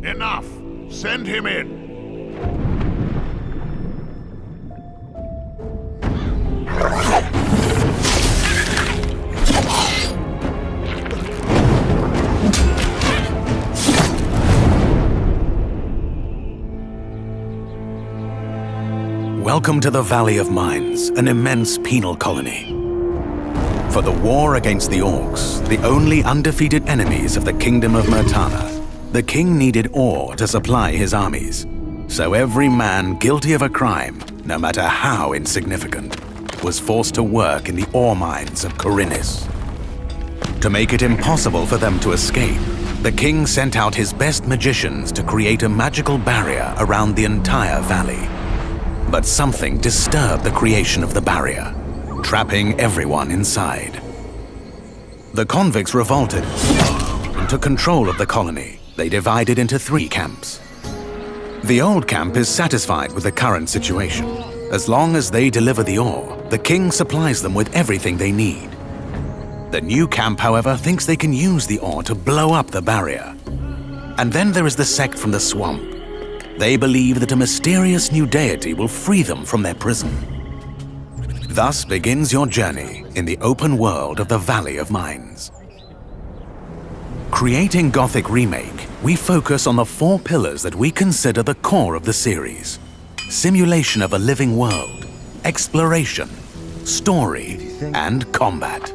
Enough! Send him in! Welcome to the Valley of Mines, an immense penal colony. For the war against the orcs, the only undefeated enemies of the Kingdom of Murtana, the king needed ore to supply his armies. So every man guilty of a crime, no matter how insignificant, was forced to work in the ore mines of Khorinis. To make it impossible for them to escape, the king sent out his best magicians to create a magical barrier around the entire valley. But something disturbed the creation of the barrier, trapping everyone inside. The convicts revolted and took control of the colony. They divided into 3 camps. The old camp is satisfied with the current situation. As long as they deliver the ore, the king supplies them with everything they need. The new camp, however, thinks they can use the ore to blow up the barrier. And then there is the sect from the swamp. They believe that a mysterious new deity will free them from their prison. Thus begins your journey in the open world of the Valley of Mines. Creating Gothic Remake, we focus on the 4 pillars that we consider the core of the series: simulation of a living world, exploration, story, and combat.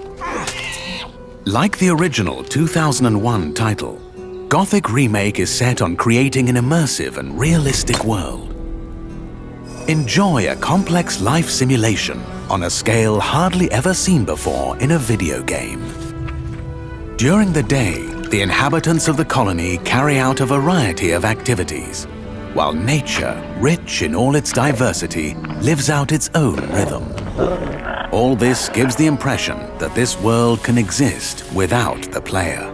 Like the original 2001 title, Gothic Remake is set on creating an immersive and realistic world. Enjoy a complex life simulation on a scale hardly ever seen before in a video game. During the day, the inhabitants of the colony carry out a variety of activities, while nature, rich in all its diversity, lives out its own rhythm. All this gives the impression that this world can exist without the player.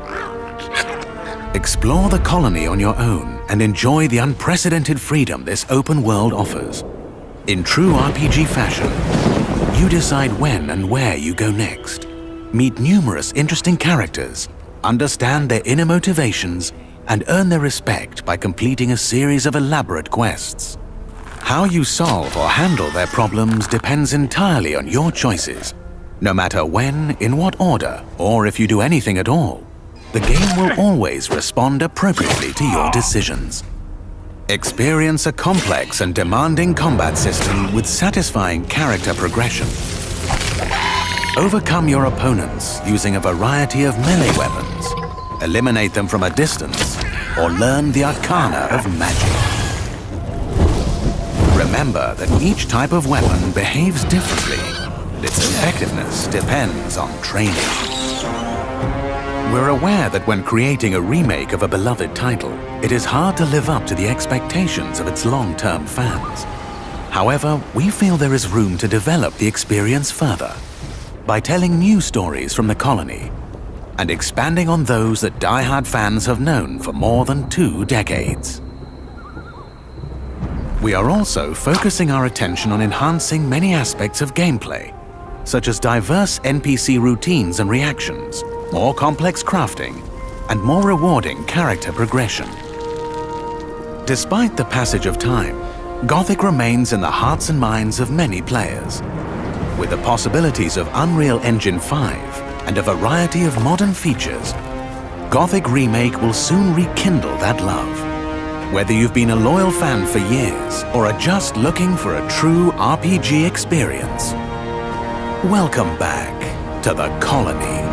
Explore the colony on your own and enjoy the unprecedented freedom this open world offers. In true RPG fashion, you decide when and where you go next. Meet numerous interesting characters, understand their inner motivations, and earn their respect by completing a series of elaborate quests. How you solve or handle their problems depends entirely on your choices. No matter when, in what order, or if you do anything at all, the game will always respond appropriately to your decisions. Experience a complex and demanding combat system with satisfying character progression. Overcome your opponents using a variety of melee weapons, eliminate them from a distance, or learn the arcana of magic. Remember that each type of weapon behaves differently, and its effectiveness depends on training. We're aware that when creating a remake of a beloved title, it is hard to live up to the expectations of its long-term fans. However, we feel there is room to develop the experience further by telling new stories from the colony and expanding on those that die-hard fans have known for more than 2 decades. We are also focusing our attention on enhancing many aspects of gameplay, such as diverse NPC routines and reactions, more complex crafting, and more rewarding character progression. Despite the passage of time, Gothic remains in the hearts and minds of many players. With the possibilities of Unreal Engine 5 and a variety of modern features, Gothic Remake will soon rekindle that love. Whether you've been a loyal fan for years or are just looking for a true RPG experience, welcome back to the colony.